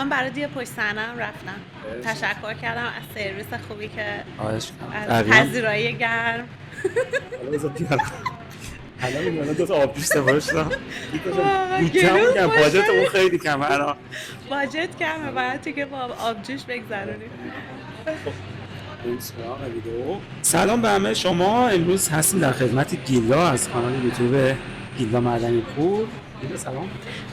من برای دیگه پشت صحنه‌ام رفتم. تشکر کردم از سرویس خوبی که از پذیرایی گرم. حالا بذار بیارم. الان میگم دو تا آبجوش سفارش دادم. گلوم باجتمون خیلی کمه الان. باجت کمه باید تو که با آبجوش بگذرونیم. سلام به همه شما. امروز هستیم در خدمت گیلا از کانال یوتیوب گیلا معدنی پور.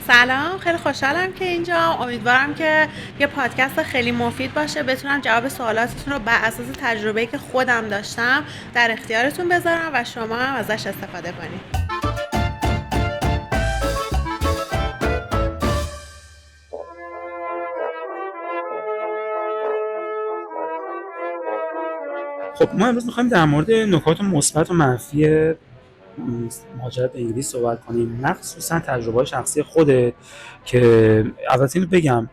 سلام، خیلی خوشحالم که اینجا. امیدوارم که یه پادکست خیلی مفید باشه، بتونم جواب سوالاتتون رو بر اساس تجربه‌ای که خودم داشتم در اختیارتون بذارم و شما هم ازش استفاده کنید. خب ما امروز می‌خوایم در مورد نکات مثبت و منفی مهاجرت به انگلیس صحبت کنیم، مخصوصا تجربه شخصی خودت. که البته اینو بگم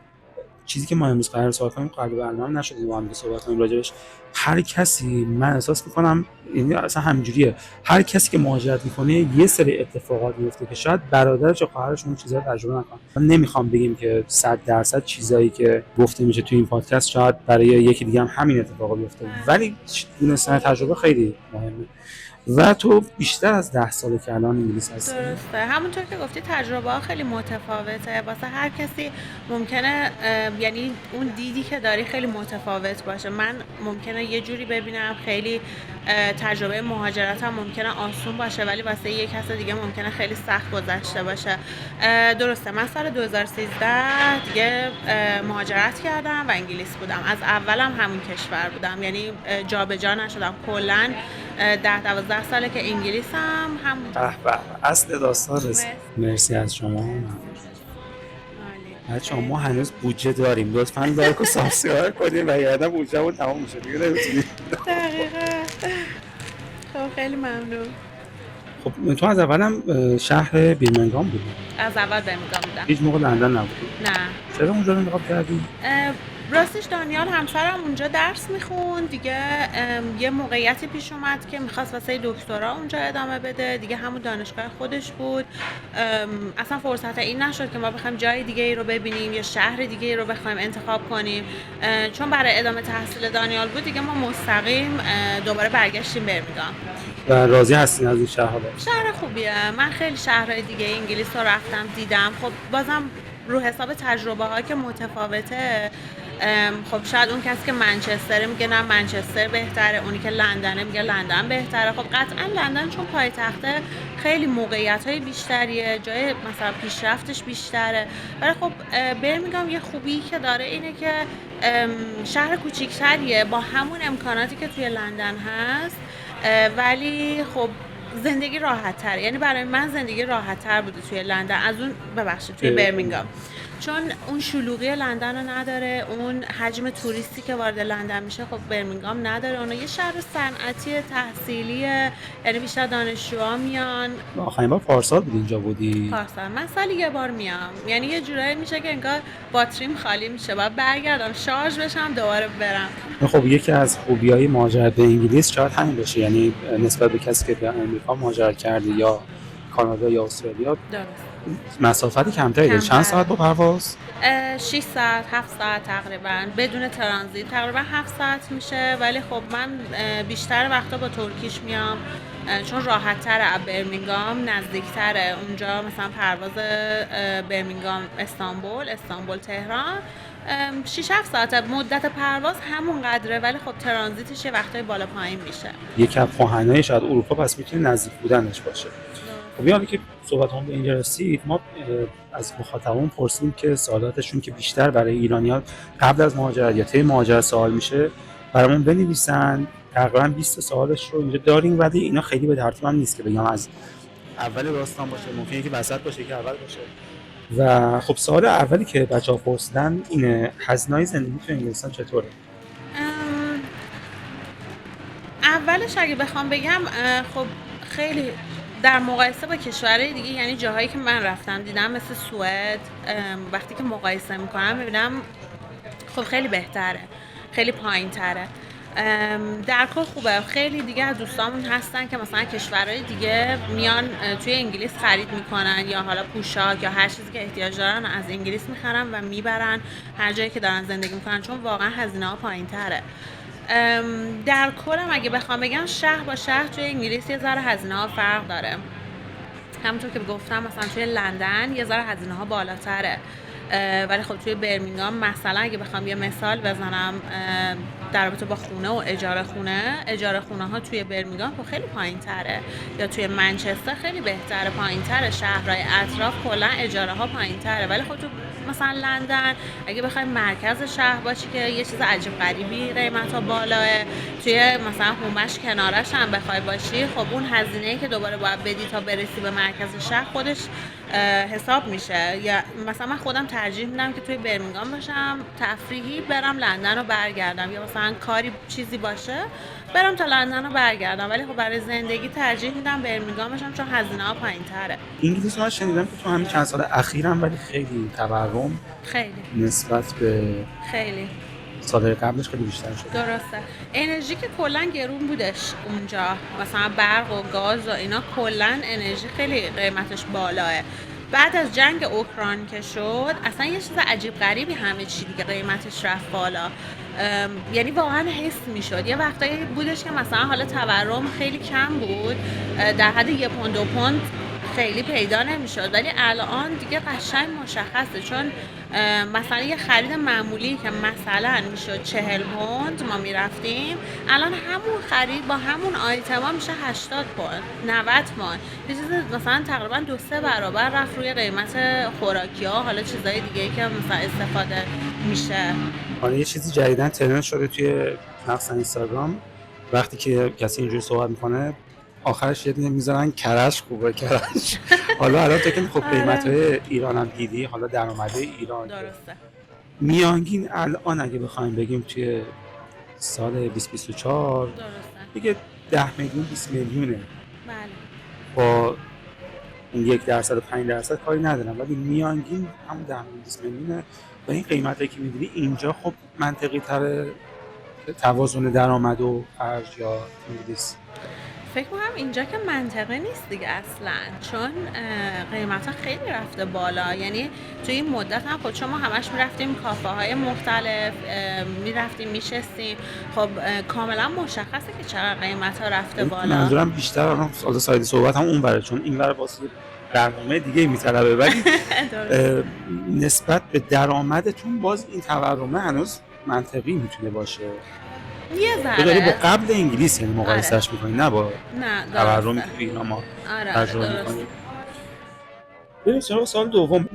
چیزی که ما امروز قرار صحبت کنیم قبل برنامه نشده با هم صحبت کنیم راجبش. هر کسی من احساس می‌کنم یعنی اصلا همینجوریه، هر کسی که مهاجرت می‌کنه یه سری اتفاقات میفته که شاید برادرش یا خواهرش اون چیزا رو تجربه نکنه. من نمی‌خوام بگیم که 100% چیزایی که گفته میشه تو این پادکست شاید برای یکی دیگه هم همین اتفاق بیفته، ولی دونستن تجربه خیلی مهمه. و تو بیشتر از 10 ساله که الان انگلیس هستی. درسته، همونطور که گفتی تجربه ها خیلی متفاوته واسه هر کسی. ممکنه یعنی اون دیدی که داری خیلی متفاوت باشه. من ممکنه یه جوری ببینم خیلی تجربه مهاجرتم ممکنه آسون باشه، ولی واسه یه کس دیگه ممکنه خیلی سخت گذشته باشه. درسته، من سال 2013 دیگه مهاجرت کردم و انگلیس بودم. از اولم همون کشور بودم، یعنی جابجا نشدم. کلاً 10-12 ساله که انگلیسم. هم اصل داستان رسید. مرسی از شما. بچه‌ها ما هنوز بودجه داریم، لطفاً لایک و سابسکرایب کنید و یادم بودجه‌مون تمام میشه دیگه نمیتونید. دقیقاً. خب خیلی ممنون. خب تو از اولم شهر بیرمنگام بودی؟ از اول بیرمنگام بودم. هیچ موقع لندن نبودی؟ نه. چرا اونجا رو انتخاب کردی؟ راستش دانیال همسرم اونجا درس میخوند دیگه. یه موقعیتی پیش اومد که میخواست واسه دکترا اونجا ادامه بده دیگه، همون دانشگاه خودش بود. اصلا فرصت این نشد که ما بخوایم جای دیگه ای رو ببینیم یا شهر دیگه ای رو بخوایم انتخاب کنیم. چون برای ادامه تحصیل دانیال بود دیگه، ما مستقیم دوباره برگشتیم برمنگام. و راضی هستین از این شهر؟ شهر خوبیه. من خیلی شهرهای دیگه انگلیس رو رفتم دیدم. خب بازم رو حساب تجربه ها که متفاوته. خب شاید اون کسی که منچستر میگه نه منچستر بهتره، اونی که لندنه میگه لندن بهتره. خب قطعا لندن چون پایتخته خیلی موقعیت های بیشتریه، جای مثلا پیشرفتش بیشتره. ولی خب برمنگام یه خوبی که داره اینه که شهر کوچیک‌تریه با همون امکاناتی که توی لندن هست، ولی خب زندگی راحت تره. یعنی برای من زندگی راحت تر بوده توی لندن از اون توی برمنگام، چون اون شلوغی لندن رو نداره، اون حجم توریستی که وارد لندن میشه خب برمنگام نداره. اون یه شهر صنعتی تحصیلیه، یعنی بیشتر دانشجوها میان. آخرین بار پارسال بود اینجا بودی؟ پارسال. من سالی یه بار میام، یعنی یه جورایی میشه که انگار باتریم خالی میشه، باید برگردم شارژ بشم دوباره برم. خب یکی از خوبیای مهاجرت به انگلیس شاید همین باشه، یعنی نسبت به کسی که به آمریکا مهاجرت کرده یا کانادا یا استرالیا مسافت کمتری داره. چند ساعت با پرواز؟ 6 ساعت 7 ساعت تقریبا بدون ترانزیت، تقریبا 7 ساعت میشه. ولی خب من بیشتر وقتا با ترکیش میام چون راحت تره. از برمنگام نزدیکتره. اونجا مثلا پرواز برمنگام استانبول تهران 6-7 ساعت مدت پرواز همون قدره، ولی خب ترانزیتش یه وقتای بالا پایین میشه. یکی از کهنای شاید اروپا پس میتونه نزدیک بودنش باشه. خب حالا که صحبتمون به اینجا رسید، ما از مخاطبان پرسیدیم که سوالاتشون که بیشتر برای ایرانیان قبل از مهاجرت یا طی مهاجرت سوال میشه برامون بنویسن. تقریبا 20 سوالش رو اینجا داریم، ولی اینا خیلی به ترتیب هم نیست که بگم از اول داستان باشه، ممکنه که وسط باشه که اول باشه. و خب سوال اولی که بچه‌ها پرسیدن اینه: هزینه‌های زندگی تو انگلستان چطوره؟ اولش اگه بخوام بگم خب خیلی در مقایسه با کشورهای دیگه، یعنی جاهایی که من رفتم دیدم مثل سوئد، وقتی که مقایسه میکنم میبینم خب خیلی بهتره، خیلی پایین تره. در کل خوبه. خیلی دیگه از دوستامون هستن که مثلا کشورهای دیگه میان توی انگلیس خرید میکنن، یا حالا پوشاک یا هر چیزی که احتیاج دارن از انگلیس میخرن و میبرن هر جایی که دارن زندگی میکنن، چون واقعا هزینه ها پایین تره. در کلم اگه بخوام بگم شهر با شهر توی انگلیس یه ذره هزینه ها فرق داره. همونطور که گفتم مثلا توی لندن یه ذره هزینه ها بالاتره، ولی خب توی برمینگام مثلا اگه بخوام یه مثال بزنم در رابطه با خونه و اجاره خونه ها توی برمینگام خب خیلی پایین تره، یا توی منچستر خیلی بهتره، پایین تره. شهرهای اطراف کلا اجاره ها پایین تره، ولی خب تو مثلا لندن اگه بخوای مرکز شهر باشی که یه چیز عجیب غریبی قیمت ها بالاه، توی مثلا هومش کنارش هم بخوای باشی، خب اون هزینه‌ای که دوباره باید بدی تا برسی به مرکز شهر خودش حساب میشه. یا مثلا من خودم ترجیح میدم که توی برمینگام باشم، تفریحی برم لندن رو برگردم، یا مثلا کاری چیزی باشه برم تا لندن رو برگردم، ولی خب برای زندگی ترجیح میدم برمینگام باشم چون هزینه ها پایین تره. انگلیس رو من شنیدم که تو همین چند سال اخیرم ولی خیلی تورم خیلی نسبت به خیلی سالهای قبلش خیلی بیشتر شده. درسته. انرژی که کلا گرون بودش اونجا، مثلا برق و گاز و اینا، کلا انرژی خیلی قیمتش بالاه. بعد از جنگ اوکراین که شد اصلا یه چیز عجیب غریبی همه چی دیگه قیمتش رفت بالا. یعنی واقعا حس میشد. یه وقتایی بودش که مثلا حالا تورم خیلی کم بود، در حد 1 پوند 2 پوند خیلی پیدا نمیشد، ولی الان دیگه قشنگ مشخصه، چون مثلا یه خرید معمولی که مثلا میشد 40 پوند ما میرفتیم، الان همون خرید با همون آیتما میشه 80 پوند 90 پوند. یه چیز مثلا تقریبا 2-3 برابر رفت روی قیمت خوراکی ها، حالا چیزای دیگه که مثلا استفاده میشه. حالا یه چیزی جدیدن ترند شده توی مخصوصا اینستاگرام، وقتی که کسی اینجوری صحبت میکنه آخرش یه دونه میذارن کرش خوبه کرش. حالا الان تو که خب قیمت‌های ایران هم دیدی، حالا درآمده ایران درسته. میانگین الان اگه بخوایم بگیم توی سال 2024 درسته. دیگه 10 میلیون 20 میلیونه. بله. با اون 1% و 5% کاری ندارم، ولی میانگین همون 10 میلیون 20 میلیونه. و این قیمتی که می‌بینی اینجا خب منطقی تره توازن درآمد و خرج یا انگلیس؟ فکر میکنم اینجا که منطقه نیست دیگه اصلا، چون قیمت ها خیلی رفته بالا. یعنی توی این مدت هم خود شما همش میرفتیم کافه های مختلف، میرفتیم میشستیم، خب کاملا مشخصه که چقدر قیمت ها رفته بالا. منظورم بیشتر الان سال ساید صحبت هم اون بره، چون این بره واسه برنامه دیگه میطلبه، ولی نسبت به درآمدتون باز این تورمه هنوز منطقی میتونه باشه. یه تو داری با ذره قبل انگلیس یعنی مقایسهش میکنی، نه با نه تورمی درسته. که اینا ما آره تجربه درسته. میکنیم. بریم سراغ سال دوم.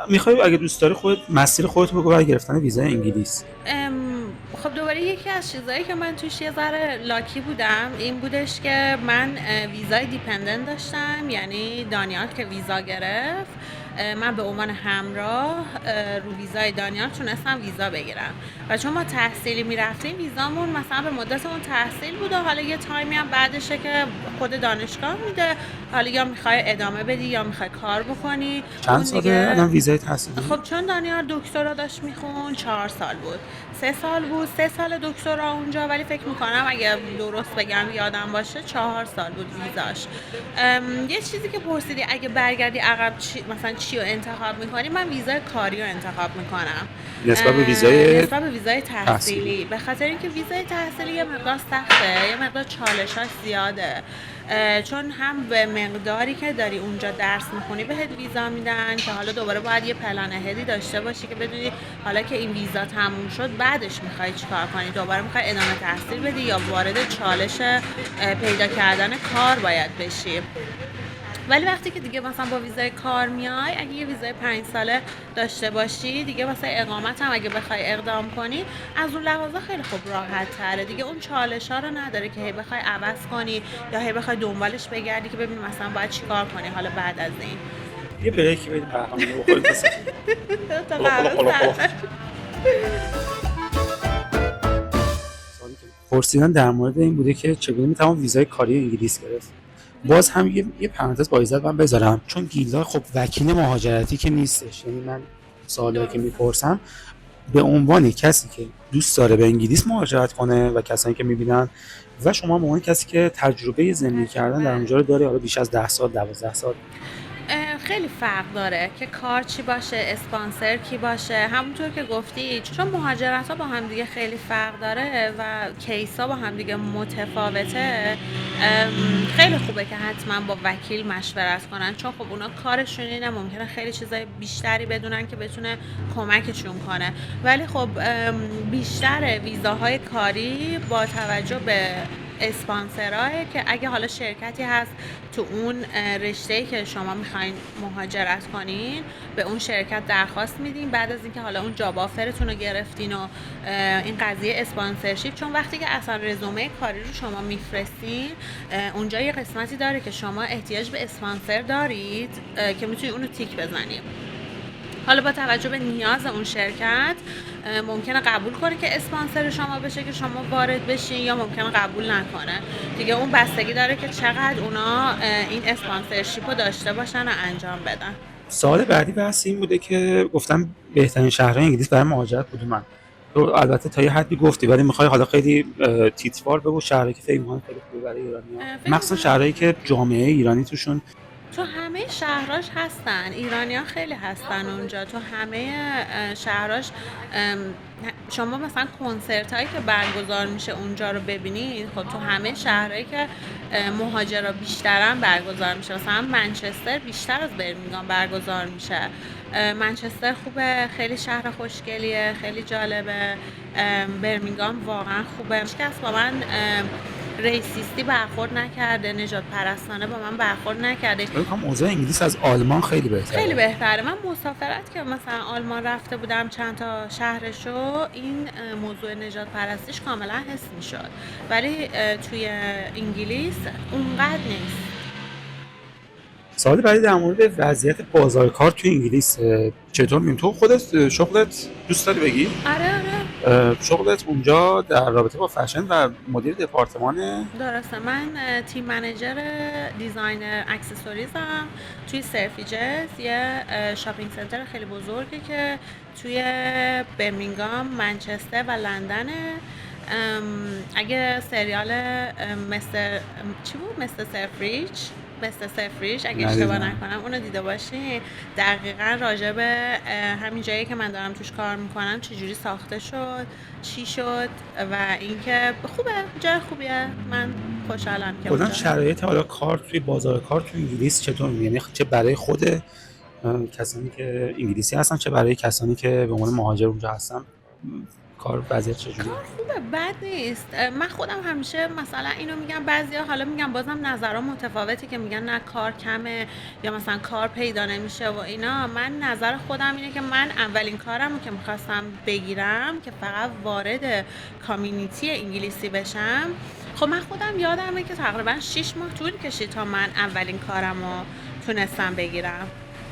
میخوای اگه دوست داری خودت مسیر خودت بگو برای گرفتن ویزای انگلیس. خب دوباره یکی از چیزایی که من توش یه ذره لاکی بودم این بودش که من ویزای دیپندنت داشتم، یعنی دانیال که ویزا گرفت من به عنوان همراه رو ویزای دانیال تونستم ویزا بگیرم. و چون ما تحصیلی میرفتیم ویزامون مثلا به مدت اون تحصیل بود و حالا یه تایمی هم بعدشه که خود دانشگاه میده، حالا یا میخوای ادامه بدی یا میخوای کار بکنی. چند ساله الان ویزای تحصیلی؟ خب چون دانیال دکترا داشت میخون 4 سال بود، 3 سال بود، 3 سال دکترا اونجا، ولی فکر میکنم اگه درست بگم یادم باشه 4 سال بود ویزاش. یه چیزی که پرسیدی اگه برگردی عقب مثلا چی رو انتخاب میکنی، من ویزای کاری رو انتخاب میکنم نسبت به ویزای تحصیلی، به خاطر اینکه ویزای تحصیلی یه مقدار سخته، یه مقدار چالشاش زیاده، چون هم به مقداری که داری اونجا درس میخونی بهت ویزا میدن که حالا دوباره باید یه پلن هدی داشته باشی که بدونی حالا که این ویزا تموم شد بعدش میخوای چیکار کنی، دوباره میخوای ادامه تحصیل بدی یا وارد چالش پیدا کردن کار باید بشی. ولی وقتی که دیگه مثلا با ویزای کار میای، اگه یه ویزای 5 ساله داشته باشی دیگه واسه اقامت هم اگه بخوای اقدام کنی از اون لحاظا خیلی خوب راحت تره دیگه، اون چالش ها رو نداره که هی بخوای عوض کنی یا هی بخوای دنبالش بگردی که ببین مثلا باید چیکار کنی حالا بعد از این. یه بریکی بدیم برنامه رو بخوریم پس. سوالی که پرسیدن در مورد این بوده که چگونه میتوان ویزای کاری انگلیس گرفت. باز هم یه پرانتز با ایزد من بذارم، چون گیلدا خب وکیل مهاجرتی که نیستش، یعنی من سوالی که میپرسم به عنوان کسی که دوست داره به انگلیس مهاجرت کنه و کسانی که میبینن و شما به عنوان کسی که تجربه زندگی کردن در اونجا رو داره، حالا بیش از 10 سال 12 سال. خیلی فرق داره که کار چی باشه، اسپانسر کی باشه. همونطور که گفتی چون مهاجرت ها با هم دیگه خیلی فرق داره و کیس ها با هم دیگه متفاوته، خیلی خوبه که حتما با وکیل مشورت کنن، چون خب اونا کارشون اینه، ممکنه خیلی چیزای بیشتری بدونن که بتونه کمکشون کنه. ولی خب بیشتر ویزاهای کاری با توجه به اسپانسراه که اگه حالا شرکتی هست تو اون رشته‌ای که شما میخواین مهاجرت کنین، به اون شرکت درخواست میدین بعد از اینکه حالا اون جاب آفرتون رو گرفتین و این قضیه اسپانسرشیپ. چون وقتی که اصلا رزومه کاری رو شما میفرستین، اونجا یه قسمتی داره که شما احتیاج به اسپانسر دارید که میتونید اون رو تیک بزنید. حالا با توجه به نیاز اون شرکت ممکنه قبول کنه که اسپانسر شما بشه که شما وارد بشین، یا ممکنه قبول نکنه دیگه. اون بستگی داره که چقدر اونا این اسپانسرشیپ رو داشته باشن و انجام بدن. سوال بعدی بحث این بوده که گفتم بهترین شهرهای انگلیس برای مهاجرت کدومن. تو البته تا یه حدی گفتی، ولی میخوای حالا خیلی تیتروار بگو شهرهایی که فکر می‌کنی خیلی خوبه برای ایرانی‌ها، مخصوصا شهرهایی که جامعه ایرانی توشون. تو همه شهراش هستن، ایرانی‌ها خیلی هستن اونجا. تو همه شهراش شما مثلا کنسرت هایی که برگزار میشه اونجا رو ببینید، خب تو همه شهرهایی که مهاجرا بیشترن برگزار میشه. مثلا منچستر بیشتر از برمینگام برگزار میشه. منچستر خوبه، خیلی شهر خوشگلیه، خیلی جالبه. برمینگام واقعا خوبه. هیچ کس با من ریسیستی برخورد نکرده، نجات پرستانه با من برخورد نکرده. هم اوضاع انگلیس از آلمان خیلی بهتره. خیلی بهتره. من مسافرت که مثلا آلمان رفته بودم چند تا شهرشو، این موضوع نجات پرستیش کاملا حس میشد، ولی توی انگلیس اونقدر نیست. سوال بعدی در مورد وضعیت بازار کار توی انگلیس چطور می‌بینی؟ تو خودت شغلت دوست داری بگی؟ آره. شغلت اونجا در رابطه با فشن و مدیر دپارتمان؟ درسته. من تیم منیجر دیزاین اکسسوریزم توی سرفیجز، یه شاپینگ سنتر خیلی بزرگی که توی برمینگام، منچستر و لندنه. اگه سریال مستر چی بود؟ مستر سفریش اگه اشتباه نکنم اونو دیده باشین، دقیقاً راجع به همین جایی که من دارم توش کار میکنم چجوری ساخته شد، چی شد و اینکه خوبه، جای خوبیه. من خوشحالم که کلا شرایط حالا کار توی بازار کار توی انگلیس چطور می‌بینی؟ یعنی چه برای خود کسانی که انگلیسی هستن، چه برای کسانی که به عنوان مهاجر اونجا هستن، کار وضعیت چجوریه؟ کار خوبه، بد نیست. من خودم همیشه مثلا اینو میگم، بعضیا حالا میگم بازم نظرها متفاوتی که میگن نه کار کمه یا مثلا کار پیدا نمیشه و اینا. من نظر خودم اینه که من اولین کارمو که میخواستم بگیرم که فقط وارد کامیونیتی انگلیسی بشم. خب من خودم یادمه که تقریبا 6 ماه طول کشید تا من اولین کارمو تونستم بگیرم.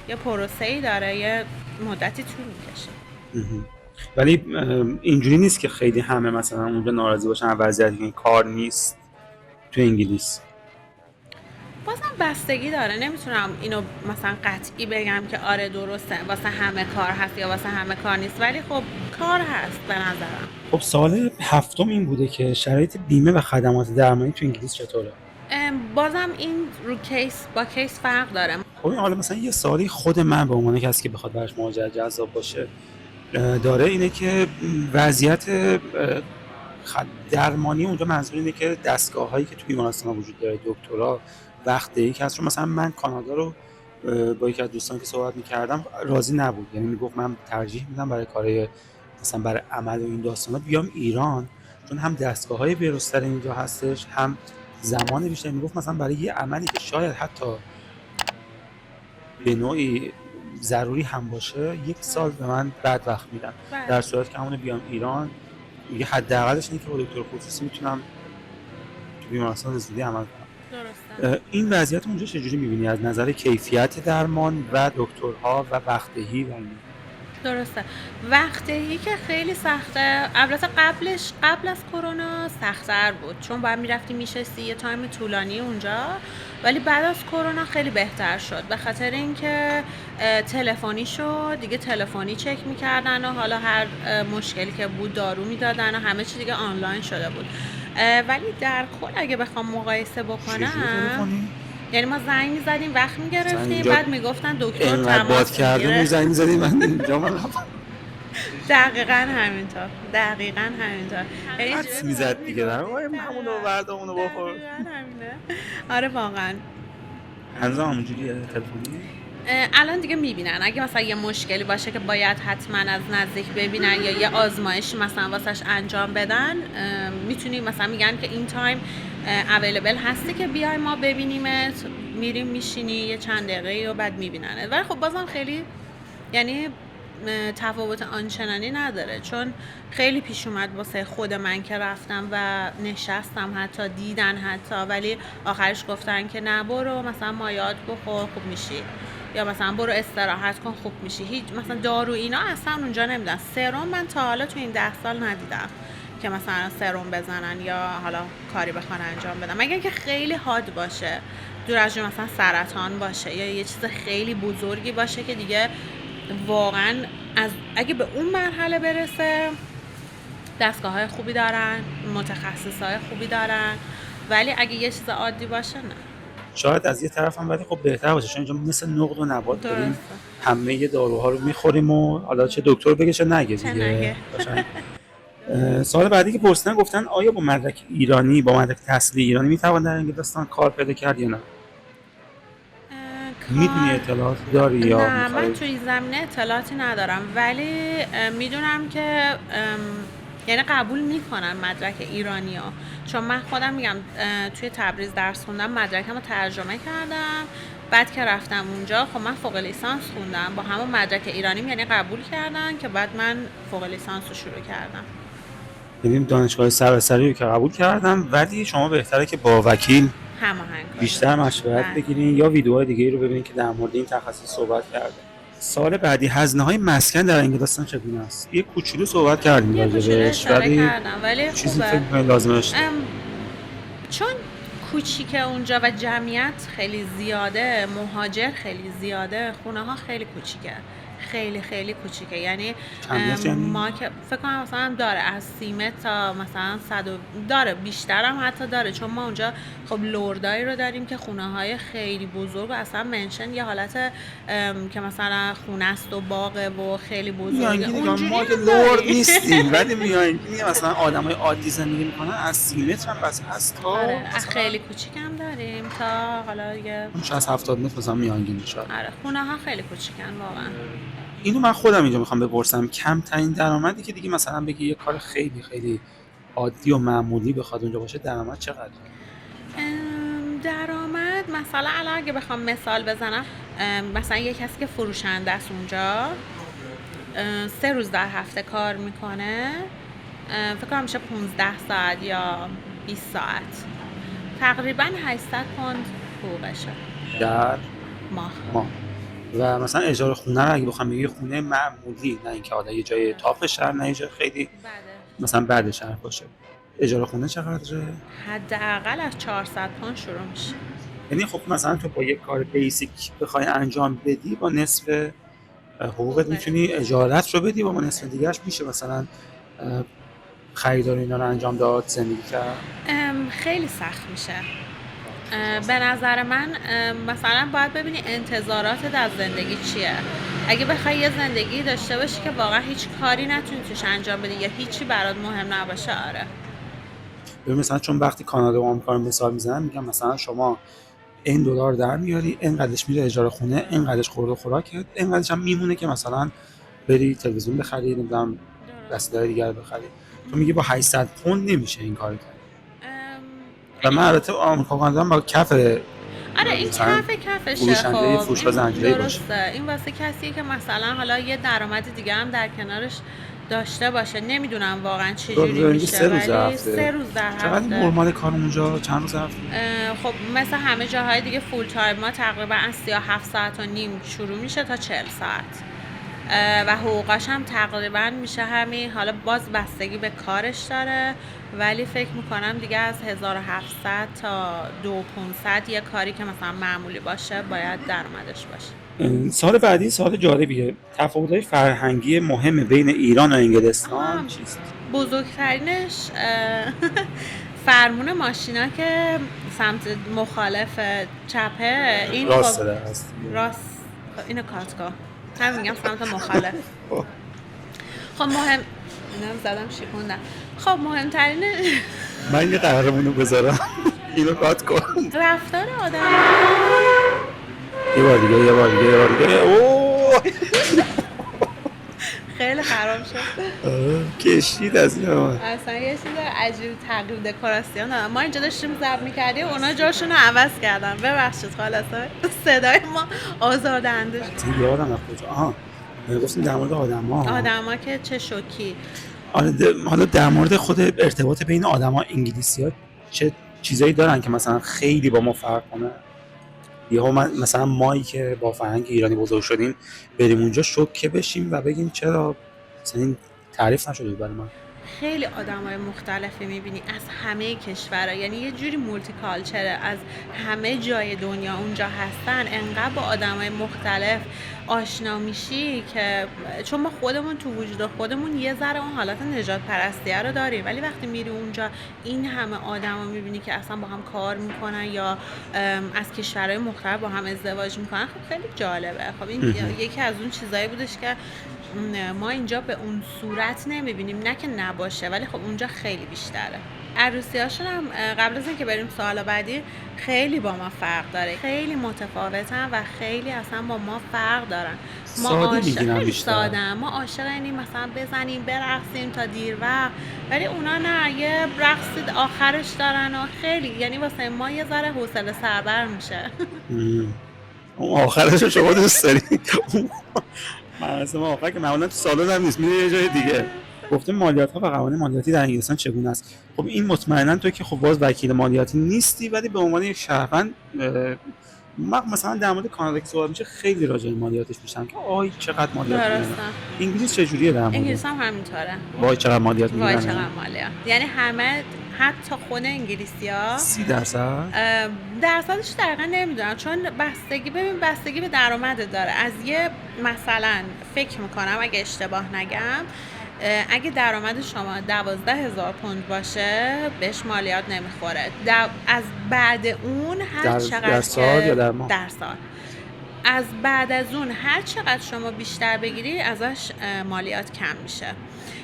یه پروسه‌ای داره، یه مدتی طول میکشه. ولی اینجوری نیست که خیلی همه مثلا اونجا ناراضی باشن از وضعیتی که کار نیست تو انگلیس. بازم بستگی داره. نمیتونم اینو مثلا قطعی بگم که آره درسته واسه همه کار هست یا واسه همه کار نیست، ولی خب کار هست به نظرم. خب سوال هفتم این بوده که شرایط بیمه و خدمات درمانی تو انگلیس چطوره؟ بازم این رو کیس با کیس فرق داره. خب حالا مثلا یه سوالی خود من به عنوان کسی که بخواد براش مهاجرت جذاب باشه داره اینه که وضعیت درمانی اونجا، منظور اینه که دستگاه‌هایی که تو بیمارستان وجود داره، دکترا وقتی که هست. مثلا من کانادا رو با یکی از دوستان که صحبت می‌کردم راضی نبود، یعنی میگفت من ترجیح میدم برای کارهای مثلا برای عمل و این داستانا بیام ایران، چون هم دستگاه‌های به‌روزتر اینجا هستش، هم زمان بیشتر. میگفت مثلا برای یه عملی که شاید حتی به نوعی ضروری هم باشه 1 سال به من بعد وقت میدن، در صورتی که همون بیام ایران میگه حداقلش اینه که با دکتر خصوصی میتونم تو بیمارستان زودی عمل کنم. درسته. این وضعیت اونجا چجوری میبینی از نظر کیفیت درمان و دکترها و وقتهی و این؟ درسته. وقته‌ای که خیلی سخته، البته قبل از کرونا سخت‌تر بود، چون باید می‌رفتی میشستی یه تایم طولانی اونجا، ولی بعد از کرونا خیلی بهتر شد به خاطر اینکه تلفنی شد دیگه، تلفنی چک میکردن و حالا هر مشکلی که بود دارو میدادن و همه چی دیگه آنلاین شده بود. ولی در کل اگه بخوام مقایسه چجوری بکنم، تلفنی؟ یعنی ما زنگ میزدیم وقت مثلا میگرفتیم، اینجا بعد میگفتن دکتر اینقدر باد تماس کرده میگیره. زنگ می‌زدی من اینجا من دقیقا همینطور، دقیقا همینطور. یعنی حدس میزد دیگه، نه همونو برد همونو بخور. دقیقا همینه. آره واقعا. هنوز همونجوریه تلفنی؟ الان دیگه میبینن اگه مثلا یه مشکلی باشه که باید حتما از نزدیک ببینن یا یه آزمایشی مثلا واسش انجام بدن، میتونی مثلا میگن که این تایم اویلیبل هستی که بیای ما ببینیمت، میریم میشینی یه چند دقیقه و بعد میبیننه. ولی خب بازم خیلی، یعنی تفاوت آنچنانی نداره، چون خیلی پیش اومد واسه خود من که رفتم و نشستم حتی دیدن حتی، ولی آخرش گفتن که نه برو مثلا مایات بخور خوب میشی، یا مثلا برو استراحت کن خوب میشی. هیچ مثلا دارو اینا اصلا اونجا نمیدن. سرم من تا حالا تو این 10 سال ندیدم که مثلا سرم بزنن یا حالا کاری بخوان انجام بدن، مگر اینکه خیلی حاد باشه، دور از جون مثلا سرطان باشه یا یه چیز خیلی بزرگی باشه که دیگه واقعا اگه به اون مرحله برسه دستگاه های خوبی دارن، متخصص های خوبی دارن، ولی اگه یه چیز عادی باشه نه. شاید از یه طرف هم ولی خب بهتر باشه، چون اینجا مثل نقل و نبات داریم درسته. همه یه داروها رو میخوریم و حالا چه دکتر بگه چه نگه چه دیگه. نگه. سوال بعدی که پرسیدن گفتن آیا با مدرک ایرانی، با مدرک تحصیلی ایرانی میتوان در انگلستان کار پیدا کرد یا نه؟ میدونی اطلاعات داری یا نه، من میخوای؟ توی این زمینه اطلاعاتی ندارم، ولی میدونم که یعنی قبول میکنن مدرک ایرانی ها، چون من خودم میگم توی تبریز درس خوندم، مدرکم رو ترجمه کردم، بعد که رفتم اونجا خب من فوق لیسانس خوندم با همون مدرک ایرانیم، یعنی قبول کردن که بعد من فوق لیسانس رو شروع کردم. ببین دانشگاه سراسری رو که قبول کردم، ولی شما بهتره که با وکیل هماهنگ کنیم. بیشتر مشورت بله. بگیرین یا ویدیوهای دیگه رو ببینین که در مورد این تخصص صحبت کرده. سال بعدی هزینه‌های مسکن در انگلستان چگونه است؟ یه کوچولو صحبت کردیم یه کوچولو راجبش، اشاره ولی کردم، ولی چیزی خوبه. فکر می‌کنی لازمش چون کوچیکه اونجا و جمعیت خیلی زیاده، مهاجر خیلی زیاده، خونه ها خیلی کوچیکه، خیلی خیلی کوچیکه. یعنی چند یعنی؟ ما که فکر کنم مثلا داره از 30 متر تا مثلا 100 داره، بیشترم حتی داره، چون ما اونجا خب لردایی رو داریم که خونه های خیلی بزرگ و اصلا منشن یه حالت که مثلا خونه است و باغه و خیلی بزرگه. میانگینی که اونجوری ما که هم لرد داریم. نیستیم، ولی میانگینی مثلا آدمای عادی زندگی میکنن از 30 متر هم بس هست تا آره مثلا خیلی کوچیک هم داریم تا حالا یه شاید از 70 متر مثلا میانگینی شاید. آره خونه ها خیلی کوچیکن واقعا. اینو من خودم اینجا میخوام بپرسم، کمترین درآمدی که دیگه مثلا بگی یه کار خیلی خیلی عادی و معمولی بخواد اونجا باشه درآمد چقدره؟ درآمد مثلا الان اگه بخوام مثال بزنم، مثلا یه کسی که فروشنده است اونجا 3 روز در هفته کار میکنه، فکر کنم میشه 15 ساعت یا 20 ساعت، تقریبا 800 پوند حقوقشه در ماه. و مثلا اجاره خونه رو اگه بخوام بگی خونه معمولی، نه اینکه حالا یه جای تاپ شهر، نه یه جای خیلی بله. مثلا بعد شهر باشه، اجاره خونه چقدره؟ حداقل از 400 پوند شروع میشه. یعنی خب مثلا تو با یک کار بیسیک بخوای انجام بدی با نصف حقوقت میتونی اجارت رو بدی و با نصف دیگهش میشه مثلا خریدار اینا رو انجام داد، زندگی کرد. خیلی سخت میشه به نظر من. مثلا باید ببینی انتظاراتت از زندگی چیه. اگه بخوای یه زندگی داشته باشی که واقعا هیچ کاری نتونی توش انجام بدی یا هیچی برات مهم نباشه، آره. ببین مثلا چون وقتی کانادا و آمریکا رو مثال میزنم، میگم مثلا شما این دلار در میاری، اینقدرش میره اجاره خونه، اینقدرش خورد و خوراکت، اینقدرش هم میمونه که مثلا بری تلویزیون بخری، نمیدونم وسایل دیگه رو بخری. تو میگی با 800 پوند نمیشه این کارو کرد. و من البته آمریکا کانادا با کف آره این کفشه. فروشنده خب فروشگاه زنجیره‌ای باشه. درسته، این واسه کسی که مثلا حالا یه درآمد دیگه هم در کنارش داشته باشه. نمیدونم واقعا چه جوری میشه، 3 روز در ولی هفته. 3 روز در چقدر هفته. نرمال کار اونجا چند روز هفته؟ خب مثل همه جاهای دیگه فول تایم ما تقریبا از 37 ساعت و نیم شروع میشه تا 40 ساعت. و حقوقاش هم تقریبا میشه همین، حالا باز بستگی به کارش داره، ولی فکر میکنم دیگه از 1700 تا 2500 یه کاری که مثلا معمولی باشه باید درآمدش باشه. سال بعدی سال جالبیه. تفاوت‌های فرهنگی مهم بین ایران و انگلستان آها، چیست؟ بزرگترینش فرمون ماشینا که سمت مخالف چپه، این راست خب در هست. راست، اینو کات کن، هم میگم سمت مخالف. خب اینم زدم شیکوندم. خب مهمترین من یه قهرمونو بذارم اینو کات کن. رفتار آدم. یه بار دیگه. اوه خیلی خراب شد. کشید از این آمان. اصلا یه چیز عجیب تغییر دکوراسیون دادم. ما اینجا داشتیم ضبط می‌کردیم، اونا جاشون رو عوض کردن. ببخشید خلاصه صدای ما آزاردهنده شد. یادم از کجا. آها، گفتیم در مورد آدما که چه شوکی. آره، حالا در مورد خود ارتباط بین آدما انگلیسی‌ها چه چیزایی دارن که مثلا خیلی با ما فرق کنه؟ یهو مثلا مایی که با فرهنگ ایرانی بزرگ شدیم بریم اونجا شوکه بشیم و بگیم چرا مثلا این تعریف نشده برای من. خیلی آدمای مختلفی میبینی از همه کشورها، یعنی یه جوری مولتی کالچره، از همه جای دنیا اونجا هستن، انقدر با آدمای مختلف آشنا میشی که چون ما خودمون تو وجود خودمون یه ذره اون حالت نجات پرستیه رو داریم، ولی وقتی میری اونجا این همه آدما میبینی که اصلا با هم کار میکنن یا از کشورهای مختلف با هم ازدواج میکنن، خب خیلی جالبه. خب این یکی از اون چیزایی بودش که ما اینجا به اون صورت نمیبینیم، نه که نباشه، ولی خب اونجا خیلی بیشتره. عروسی‌هاشون هم قبل از اینکه بریم سوال بعدی خیلی با ما فرق داره، خیلی متفاوتن و خیلی اصلا با ما فرق دارن. ما عاشق سادن، ما عاشق اینیم مثلا بزنیم برقصیم تا دیر وقت، ولی اونا نه، یه رقص آخرش دارن و خیلی، یعنی واسه ما یه ذره حوصله سربر میشه. اون آخرش رو شما دوست داری؟ ما آخر که معمولا تو سالن هم نیست، میره یه جای دیگه. گفتیم مالیات ها و قوانین مالیاتی در انگلستان چگونه است؟ خب این مطمئنا تو که خب باز وکیل مالیاتی نیستی، ولی به عنوان یک شهروند مثلا در مورد کانادا که صحبت میشه خیلی راجع به مالیاتش میشن که آی چقدر مالیات میدن. انگلیس چجوریه در مورد؟ انگلیس هم همینطوره. وای چقدر مالیات میدن. وای چقدر مالیات. یعنی همه، حتی خود انگلیسی‌ها 30%؟ درصدش دقیقا نمیدونم، چون بستگی به درآمد داره. از یه مثلا فکر میکنم اگه اشتباه نگم، اگه درآمد شما 12,000 پوند باشه بهش مالیات نمیخوره. از بعد اون هر چقدر در سال یا در ماه؟ در سال. از بعد از اون هر چقدر شما بیشتر بگیری ازش مالیات کم میشه.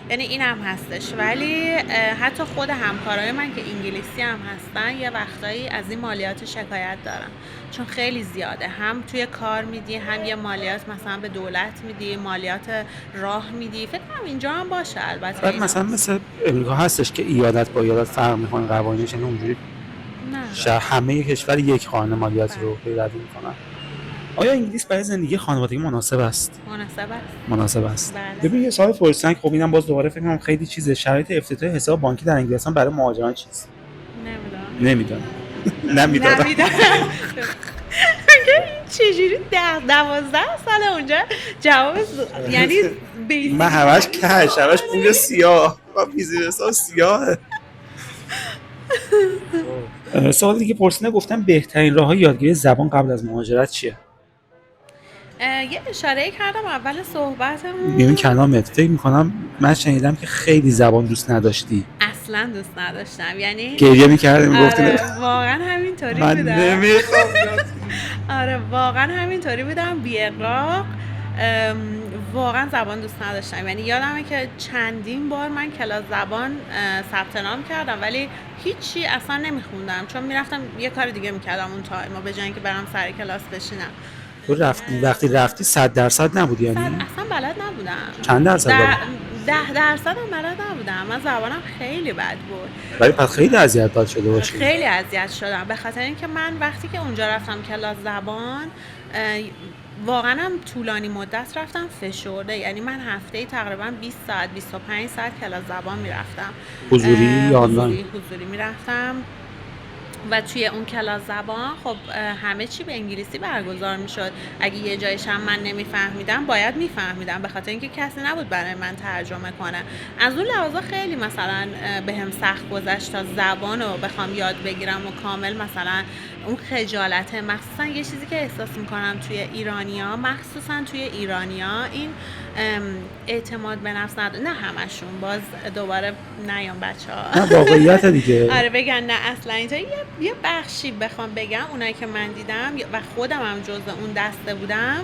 یعنی این هم هستش، ولی حتی خود همکارای من که انگلیسی هم هستن یه وقتایی از این مالیات شکایت دارن، چون خیلی زیاده. هم توی کار میدی، هم یه مالیات مثلا به دولت میدی، مالیات راه میدی. فکر کنم اینجا هم باشه البته. بعد مثلا مثل امریکا هستش که ایالت با ایالت فرق میکنه قوانینش، یعنی اونجوری نه همه کشور یک قانون مالیاتی رو پیروی میکنن. آیا انگلیس برای زندگی خانوادگی مناسب است؟ مناسب است. بله. ببین یه سوال پرسیدن که خب اینم باز دوباره فکر کنم خیلی چیزه. شرایط افتتاح حساب بانکی در انگلستان برای مهاجران چیست؟ نمیدونم. چجوری 12 سال اونجا جواب یعنی من همش کش، همش پول سیاه و بیزینس‌ها سیاهه. سوال دیگه پرسیدن، گفتم بهترین راه یادگیری زبان قبل از مهاجرت چیه؟ یه اشاره کردم اول صحبتمون. این کلامت فکر میکنم من شنیدم که خیلی زبان دوست نداشتی. اصلا دوست نداشتم، یعنی گریه میکردی میگفتی واقعا همینطوری بودم. من نمیخوام. آره واقعا همینطوری بودم، بی اغراق. واقعا زبان دوست نداشتم. یعنی یادمه که چندین بار من کلاس زبان ثبت نام کردم ولی هیچی اصلا نمیخوندم، چون میرفتم یه کار دیگه میکردم اون تایما به جای اینکه برم سر کلاس بشینم. تو وقتی رفتی 100% نبودی یعنی؟ اصلا بلد نبودم. چند درصد بلد؟ 10% هم بلد نبودم. من زبانم خیلی بد بود. ولی پس خیلی اذیت شده باشی. خیلی اذیت شدم به خاطر اینکه من وقتی که اونجا رفتم کلاس زبان واقعا هم طولانی مدت رفتم فشرده، یعنی من هفته‌ای تقریبا 20 ساعت 25 ساعت کلاس زبان میرفتم. حضوری یا آنلاین؟ حضوری میرفتم و توی اون کلاس زبان خب همه چی به انگلیسی برگزار میشد. اگه یه جایش هم من نمیفهمیدم باید میفهمیدم، به خاطر اینکه کسی نبود برای من ترجمه کنه. از اون لحاظا خیلی مثلا به هم سخت گذشت تا زبان رو بخوام یاد بگیرم و کامل مثلا اون خجالته. مخصوصا یه چیزی که احساس میکنم توی ایرانیا، مخصوصا توی ایرانیا، این اعتماد به نفس نداره. نه همشون، باز دوباره نیام بچه نه ها واقعیت دیگه. آره بگن نه اصلا اینجا یه بخشی بخوام بگم اونایی که من دیدم و خودم هم جزء اون دسته بودم،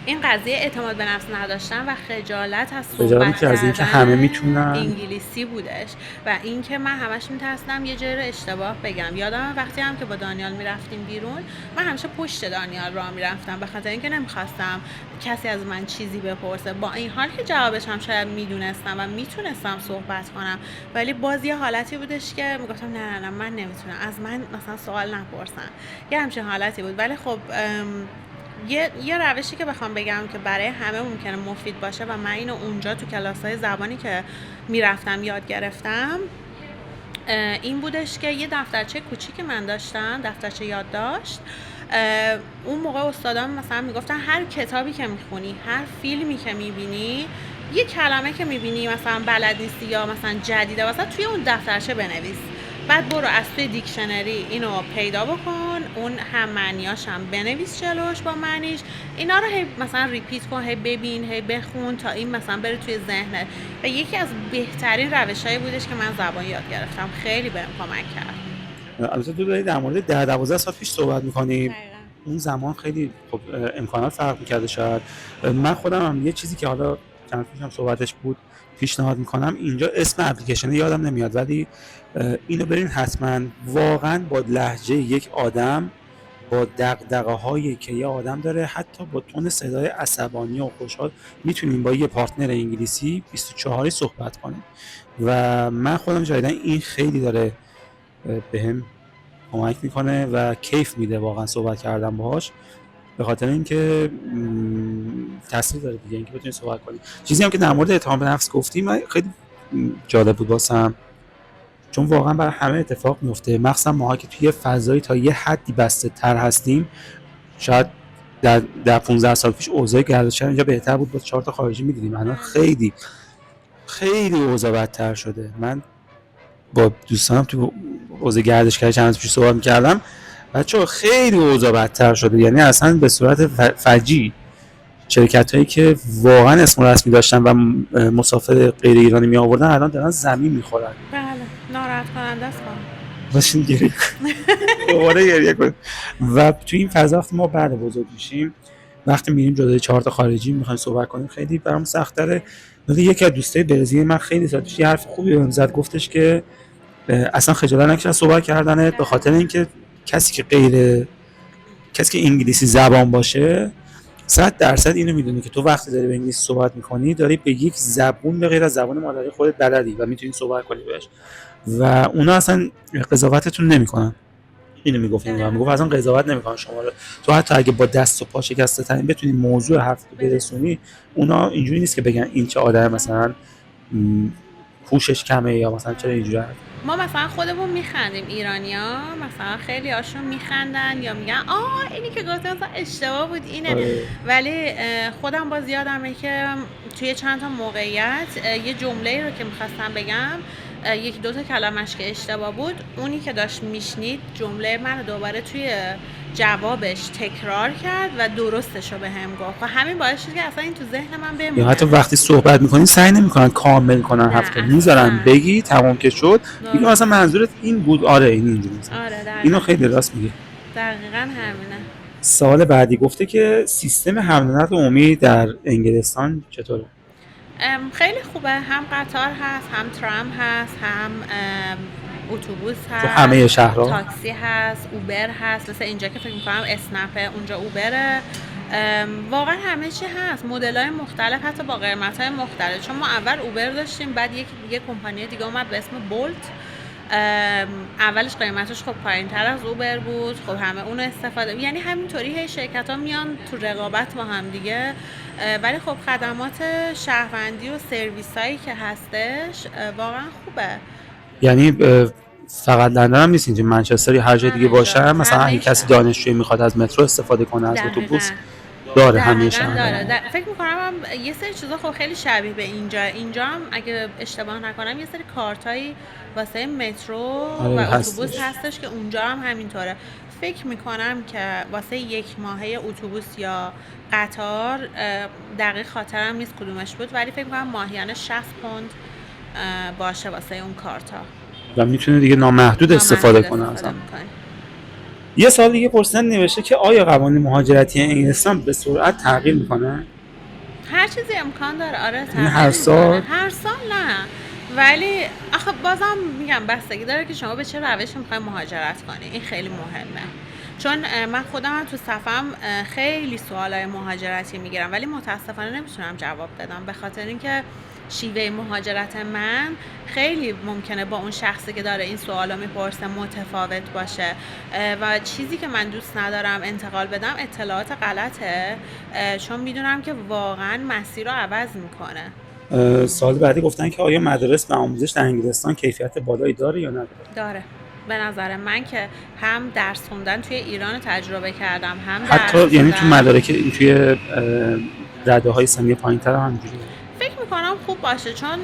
این قضیه اعتماد به نفس نداشتن و خجالت از صحبت خجالتی از اینکه همه کردن میتونن. انگلیسی بودش و اینکه من همش میترسیدم یه جایی رو اشتباه بگم. یادم وقتی هم که با دانیال میرفتیم بیرون، من همیشه پشت دانیال راه میرفتم به خاطر اینکه نمیخواستم کسی از من چیزی بپرسه، با این حال که جوابش هم شاید میدونستم و میتونستم صحبت کنم، ولی باز یه حالتی بودش که میگفتم نه من نمیتونم، از من مثلا سوال نپرسن، یه همچین حالتی بود. ولی خب یه روشی که بخوام بگم که برای همه ممکنه مفید باشه و من اینو اونجا تو کلاس‌های زبانی که میرفتم یاد گرفتم، این بودش که یه دفترچه کوچیکی من داشتم، دفترچه یادداشت. اون موقع استادان مثلا میگفتن هر کتابی که میخونی، هر فیلمی که میبینی، یه کلمه که میبینی مثلا بلد نیستی یا مثلا جدیده واسه توی اون دفترچه بنویس، بعد برو از توی دیکشنری اینو پیدا بکن، اون هم معنیاش هم بنویس جلوش با معنیش، اینا رو هی مثلا ریپیت کن، هی ببین، هی بخون تا این مثلا بره توی ذهنت. و یکی از بهترین روش‌هایی بودش که من زبان یاد گرفتم، خیلی بهم کمک کرد. البته تو داری در مورد 10-12 سال پیش صحبت می‌کنی. دقیقاً. اون زمان خیلی خب امکانات فرق می‌کرده. شاید من خودم هم یه چیزی که حالا چند پیشم صحبتش بود پیشنهاد می‌کنم، اینجا اسم اپلیکیشن یادم نمیاد ولی اینو برین حتما. واقعا با لهجه یک آدم، با دغدغه‌هایی که یه آدم داره، حتی با تون صدای عصبانی و خوشحال، میتونیم با یه پارتنر انگلیسی 24 صحبت کنیم. و من خودم جدیدن این خیلی داره بهم کمک میکنه و کیف میده واقعا صحبت کردن باهاش، به خاطر اینکه تاثیر داره دیگه اینکه بتونی صحبت کنی. چیزی هم که در مورد اعتماد به نفس گفتیم من خیلی جالب بود واسم، چون واقعا برای همه اتفاق میفته، مخصوصا ماها که توی فضایی تا یه حدی بسته تر هستیم. شاید در 15 سال پیش اوضاع گردشگر اینجا بهتر بود، با 4 تا خارجی میدیدیم. الان خیلی خیلی اوضاع بدتر شده. من با دوستانم تو حوزه گردشگری چند روز پیش صحبت می‌کردم، بچه‌ها خیلی اوضاع بدتر شده، یعنی اصلا به صورت فجیع. شرکت‌هایی که واقعا اسم رسمی داشتن و مسافر غیر ایرانی می آوردن الان دارن زمین می‌خورن. بله، ناراحت کننده است. باشین گریه دوباره گریه کنیم. و توی این فضا وقتی ما بعد بزرگ میشیم، وقتی میریم جلوی 4 تا خارجی میخوایم صحبت کنیم، خیلی برام سخت‌تره. یکی از دوستای برزیلی من خیلی سال پیش یه حرف خوبی بهم زد، گفتش که اصلا خجالت نکش از صحبت کردنت، به خاطر اینکه کسی که انگلیسی زبان باشه 100% اینو میدونه که تو وقتی داری به انگلیسی صحبت میکنی داری به یک زبون به غیر از زبان مادری خودت بلدی و میتونی صحبت کنی بهش و اونا اصلا قضاوتتون نمیکنن. اینو میگفت، میگفت اصلا قضاوت نمیکنن شما رو. تو حتی اگه با دست و پا شکسته ترین بتونی موضوع حرف رو برسونی، اونا اینجوری نیست که بگن این چه آدم مثلا پوشش کمه یا مثلا چرا اینجوری. ما مثلا خودمون میخندیم، ایرانیا مثلا خیلی هاشون میخندن یا میگن اینی که گفته مثلا اشتباه بود اینه. ولی خودم باز یادمه که توی چند تا موقعیت یه جمله رو که میخواستم بگم، یکی دوتا کلمش که اشتباه بود، اونی که داشت میشنید جمله من دوباره توی جوابش تکرار کرد و درستش رو به هم گفت و همین باعث شد که اصلا این تو ذهن من بمونه. یا حتی وقتی صحبت میکنین سعی نمیکنن کامل کنن حرف رو، میذارن بگی تمام که شد، میگم اصلا منظورت این بود، آره این اینجوری. آره اینو خیلی راست میگه. دقیقاً همینه. سوال بعدی گفته که سیستم حمل و نقل عمومی در انگلستان چطوره؟ خیلی خوبه، هم قطار هست، هم ترام هست، هم اتوبوس هست، تو همه شهرها تاکسی هست، اوبر هست. مثلا اینجا که فکر می‌کنم اسنپه، اونجا اوبره. واقعا همه چی هست، مدل‌های مختلف، حتی با قیمت‌های مختلف. چون ما اول اوبر داشتیم، بعد یه کمپانی دیگه اومد به اسم بولت. اولش قیمتش خب پایین‌تر از اوبر بود، خب همه اونو استفاده، یعنی همینطوری هی شرکت‌ها میان تو رقابت با هم دیگه. ولی خب خدمات شهروندی و سرویسایی که هستش واقعا خوبه. یعنی فقط لندن هم نیست، اینجا منچستر یا هر جای دیگه همه جا، باشه مثلا اگه همه کسی شهر. دانشجویی میخواد از مترو استفاده کنه، از اتوبوس، دقیقا داره همه دقیقا شهرها. داره. فکر میکنم هم یه سری چیزا خب خیلی شبیه به اینجا هم اگه اشتباه نکنم یه سری کارتایی واسه مترو و آره اتوبوس هستش. هستش که اونجا هم همینطوره. فکر میکنم که واسه یک ماهه اتوبوس یا قطار دقیق خاطرم نیست کدومش بود، ولی فکر میکنم ماهیانه 60 پوند باشه واسه اون کارتا. و میتونه دیگه نامحدود استفاده نامحدود کنه استفاده ازم. میکنی. یه سال دیگه پرسیدن نوشته که آیا قوانین مهاجرتی انگلستان به سرعت تغییر میکنه؟ هر چیزی امکان داره آره یعنی تغییر هر میکنه، سال؟ هر سال نه، ولی آخه بازم میگم بستگی داره که شما به چه روشی میخوای مهاجرت کنی. این خیلی مهمه، چون من خودم تو صفم خیلی سوالای مهاجرتی میگیرم ولی متاسفانه نمیتونم جواب بدم، به خاطر اینکه شیوه مهاجرت من خیلی ممکنه با اون شخصی که داره این سوالو میپرسه متفاوت باشه و چیزی که من دوست ندارم انتقال بدم اطلاعات غلطه، چون میدونم که واقعا مسیر رو عوض میکنه. سال بعدی گفتن که آیا مدارس و آموزش در انگلستان کیفیت بالایی داره یا نداره؟ داره. به نظر من که هم درس خوندن توی ایران تجربه کردم، هم درس حتی یعنی تو خوندن مدارک توی رده های سنی پایین تر هم همینجوریه؟ فکر میکنم خوب باشه، چون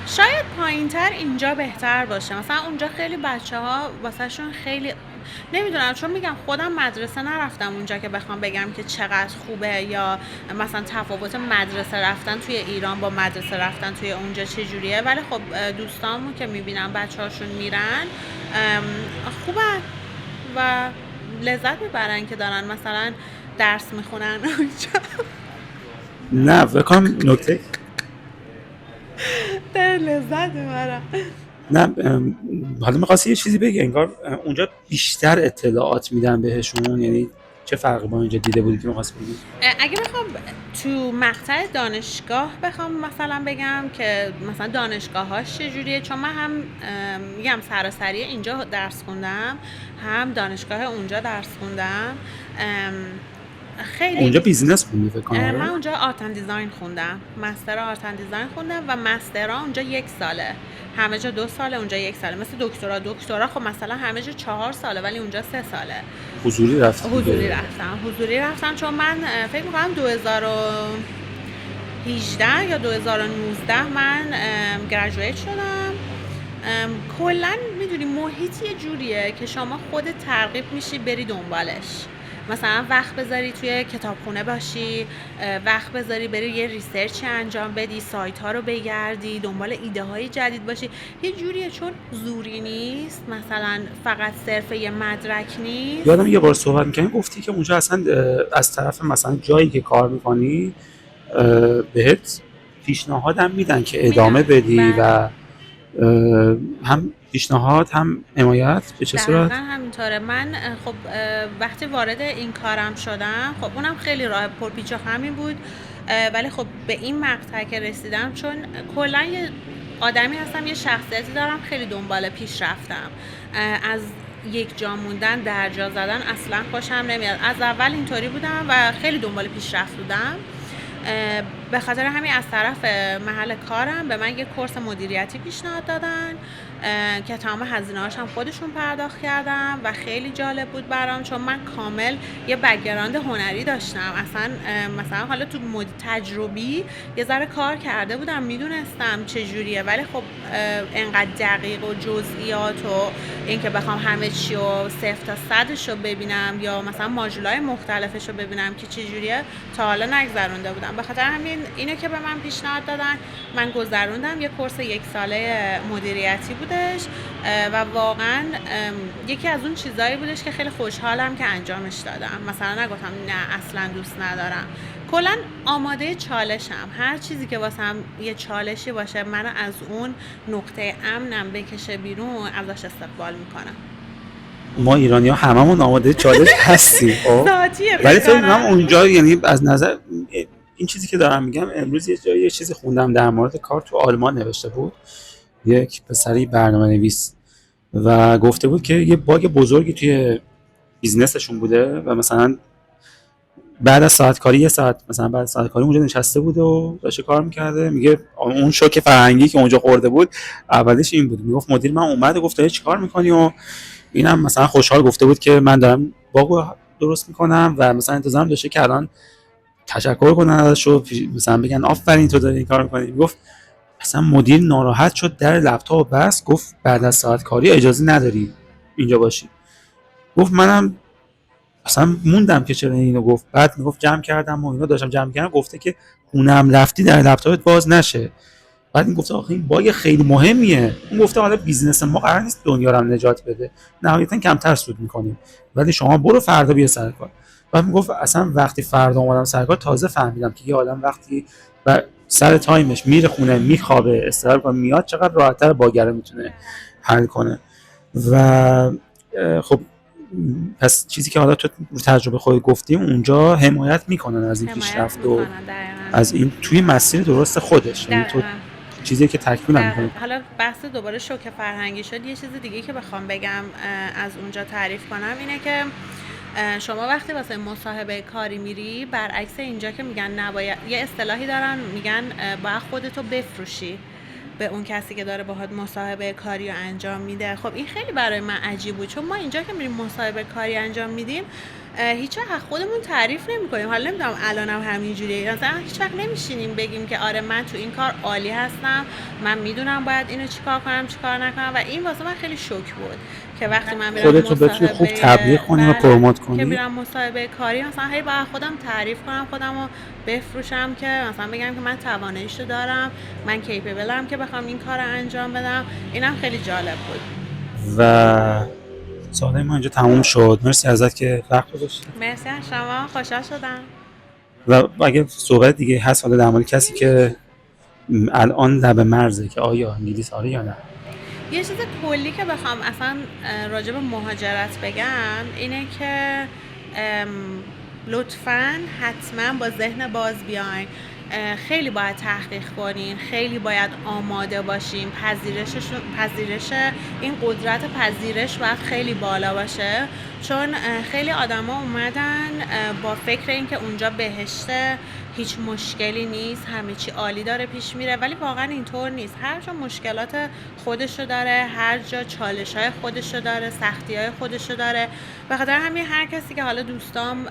شاید پایین تر اینجا بهتر باشه. مثلا اونجا خیلی بچه ها واسه شون خیلی نمیدونم، چون میگم خودم مدرسه نرفتم اونجا که بخوام بگم که چقدر خوبه یا مثلا تفاوت مدرسه رفتن توی ایران با مدرسه رفتن توی اونجا چجوریه، ولی خب دوستامون که میبینم بچه هاشون میرن خوبن و لذت میبرن که دارن مثلا درس میخونن اونجا. نه بکنم نکته داره لذت میبرن. نه حالا می‌خواستی یه چیزی بگی، انگار اونجا بیشتر اطلاعات میدن بهشون، یعنی چه فرقی با اینجا دیده بودی که می‌خواستی بگی؟ اگه بخوام تو مقطع دانشگاه بخوام مثلا بگم که مثلا دانشگاه‌هاش چجوریه، چون من هم میگم سراسری اینجا درس خوندم هم دانشگاه اونجا درس خوندم. خیلی اونجا بیزینس خوندی فکر کنم من آره؟ اونجا آرت اند دیزاین خوندم، مستر آرت اند دیزاین خوندم و مسترها اونجا 1 ساله، همه جا 2 ساله، اونجا 1 ساله. مثل دکترا خب مثلا همه جا 4 ساله ولی اونجا 3 ساله. حضوری رفتی حضوری دیگه؟ رفتم چون من فکر میکنم 2018 یا 2019 من گریجویت شدم. کلا میدونی محیط یه جوریه که شما خودت ترغیب میشی بری دنبالش، مثلا وقت بذاری توی کتابخونه باشی، وقت بذاری بری یه ریسرچی انجام بدی، سایت ها رو بگردی، دنبال ایده های جدید باشی. یه جوریه چون زوری نیست، مثلا فقط صرف یه مدرک نیست. یادم یه بار صحبت می‌کردیم گفتی که اونجا اصلا از طرف مثلا جایی که کار می‌کنی بهت پیشنهاد هم میدن که ادامه میدن بدی بله و هم پیشنهاد هم حمایت. به چه صورت؟ دقیقا همینطوره. من خب وقتی وارد این کارم شدم خب اونم خیلی راه پرپیچ و خمی بود، ولی خب به این مقطع که رسیدم چون کلا یه آدمی هستم، یه شخصیتی دارم، خیلی دنبال پیش رفتم، از یک جا موندن در جا زدن اصلا خوشم نمیاد. از اول اینطوری بودم و خیلی دنبال پیشرفت بودم. به خاطر همین از طرف محل کارم به من یه کورس مدیریتی پیشنهاد دادن که تمام هزینه‌هاش هم خودشون پرداخت کردم و خیلی جالب بود برام، چون من کامل یه بک‌گراند هنری داشتم. اصلا مثلا حالا تو تجربی یه ذره کار کرده بودم، میدونستم چجوریه، ولی خب انقدر دقیق و جزئیات و اینکه بخوام همه چی رو 0 تا 100 رو ببینم یا مثلا ماژولای مختلفش رو ببینم که چجوریه تا حالا نگذرونده بودم. به خاطر همین اینو که به من پیشنهاد دادن من گذروندم. یه کورس 1 ساله مدیریتی بودش و واقعا یکی از اون چیزایی بودش که خیلی خوشحالم که انجامش دادم. مثلا نگفتم نه اصلا دوست ندارم، کلا آماده چالشم. هر چیزی که واسم یه چالشی باشه منو از اون نقطه امنم بکشه بیرون ازش استقبال میکنم. ما ایرانی‌ها هممون آماده چالش هستیم خب، ذاتیه ولی فکر فکر می‌کنم کنم. اونجا یعنی از نظر این چیزی که دارم میگم، امروز یه جایی یه چیزی خوندم در مورد کار تو آلمان نوشته بود یک پسری برنامه‌نویس و گفته بود که یه باگ بزرگی توی بیزنسشون بوده و مثلا بعد از ساعت کاری یه ساعت مثلا بعد از ساعت کاری اونجا نشسته بود و داشته کار میکرده. میگه اون شوک فرهنگی که اونجا خورده بود اولش این بود، میگفت مدیر من اومد گفت داری چیکار میکنی و اینم مثلا خوشحال گفته بود که من دارم باگو درست میکنم و مثلا انتظارم داشته که الان تشکر کنن ازش و مثلا بگن آفرین تو داری این کار میکنی. میگفت اصلا مدیر ناراحت شد، در لپتاپ بس، گفت بعد از ساعت کاری اجازه نداری اینجا باشی. گفت منم اصلا موندم که چرا اینو گفت. بعد میگفت جمع کردم و اینا داشتم جمع کردم، گفته که خونم رفتی در لپتاپت باز نشه. بعد این گفته آخه این باگ خیلی مهمیه. اون گفته حالا بیزینس ما قرار نیست دنیا رو نجات بده، نهایتا کمتر سود میکنیم، ولی شما برو فردا بیا سر کار. بعد میگفت اصلا وقتی فردا اومدم سر کار تازه فهمیدم که یه آدم وقتی و سر تایمش میره خونه میخوابه استراحت کنه میاد چقدر راحت‌تر باگ رو میتونه حل کنه. و خب پس چیزی که حالا تو تجربه خودت گفتیم اونجا حمایت میکنن از این حمایت پیشرفت و میکنن دقیقا. از این توی مسیر درست خودش، یعنی تو چیزی که تکمیل میکنه. حالا بحث دوباره شوک فرهنگی شد. یه چیز دیگه که بخوام بگم از اونجا تعریف کنم اینه که شما وقتی واسه مصاحبه کاری میری، برعکس اینجا که میگن نباید، یه اصطلاحی دارن میگن باید خودتو بفروشی به اون کسی که داره باهات مصاحبه کاری رو انجام میده. خب این خیلی برای من عجیب بود، چون ما اینجا که میریم مصاحبه کاری انجام میدیم هیچ وقت خودمون تعریف نمی‌کنیم. حالا نمیدونم الانم همینجوریه، مثلا هیچ وقت نمیشینیم بگیم که آره من تو این کار عالی هستم، من میدونم باید اینو چیکار کنم چیکار نکنم. و این واسه من خیلی شوک بود که وقتی من میرم خودت رو بتونی خوب تبلیغ کنی و پروموت کنی، که میرم مصاحبه کاری مثلا هی باید خودم تعریف کنم، خودم رو بفروشم که مثلا بگم که من تواناییشو دارم، من کیپبلم که بخوام این کار رو انجام بدم. اینم خیلی جالب بود. و سوالای ما اینجا تموم شد. مرسی ازت که وقت گذاشتی. مرسی از شما، خوشحال شدم. و اگه صحبت دیگه هست حالا در مورد کسی که الان لب مرزه که آیا انگلیس آره یا نه، یه چیز کلی که بخوام اصلا راجع به مهاجرت بگم اینه که لطفاً حتما با ذهن باز بیاین. خیلی باید تحقیق کنین، خیلی باید آماده باشین. پذیرش این قدرت پذیرش باید خیلی بالا باشه، چون خیلی آدما اومدن با فکر این که اونجا بهشته، هیچ مشکلی نیست، همه چی عالی داره پیش میره، ولی واقعا اینطور نیست. هر جا مشکلات خودشو داره، هر جا چالش‌های خودشو داره، سختی‌های خودشو داره. به خاطر همین هر کسی که حالا دوستام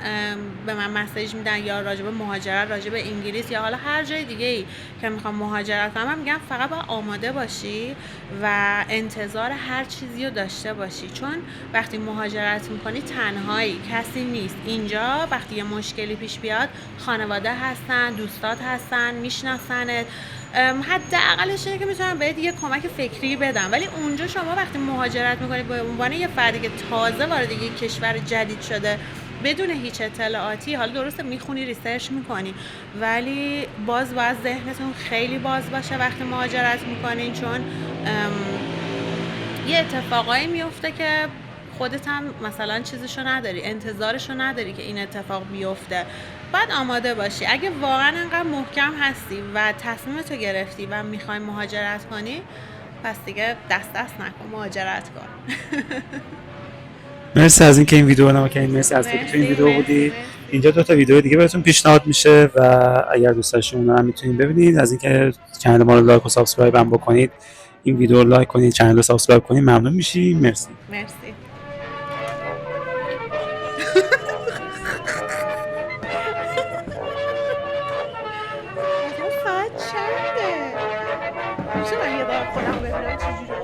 به من مسیج میدن یا راجع به مهاجرت، راجع به انگلیس یا حالا هر جای دیگه‌ای که میخوام مهاجرت کنم، من میگم فقط باید آماده باشی و انتظار هر چیزی رو داشته باشی، چون وقتی مهاجرت میکنی تنهایی، کسی نیست. اینجا وقتی یه مشکلی پیش بیاد خانواده هستن، دوستات هستن، میشناسنت، حداقلش اینه که میتونم بهت یه کمک فکری بدم. ولی اونجا شما وقتی مهاجرت میکنی به عنوان یه فردی که تازه وارد یه کشور جدید شده بدون هیچ اطلاعاتی، حالا درسته میخونی ریسرچ میکنی، ولی باز باید ذهنتون خیلی باز باشه وقتی مهاجرت میکنین، چون یه اتفاقایی میفته که خودت هم مثلا چیزشو نداری، انتظارشو نداری که این اتفاق بیفته. باید آماده باشی. اگه واقعا انقدر محکم هستی و تصمیمتو گرفتی و میخوای مهاجرت کنی، پس دیگه دست نکن، مهاجرت کن. مرسی از اینکه این ویدیو رو نگاه مرسی از اینکه تو این ویدیو بودی. اینجا 2 تا ویدیو دیگه بهتون پیشنهاد میشه و اگر دوست داشتین اونها هم میتونید ببینید. از اینکه کانال ما رو لایک و سابسکرایب هم بکنید، این ویدیو رو لایک کنید، کانال رو سابسکرایب کنید، ممنون میشیم. مرسی. ساعت چنده؟ میشه من یه بار خودم ببینم چجوری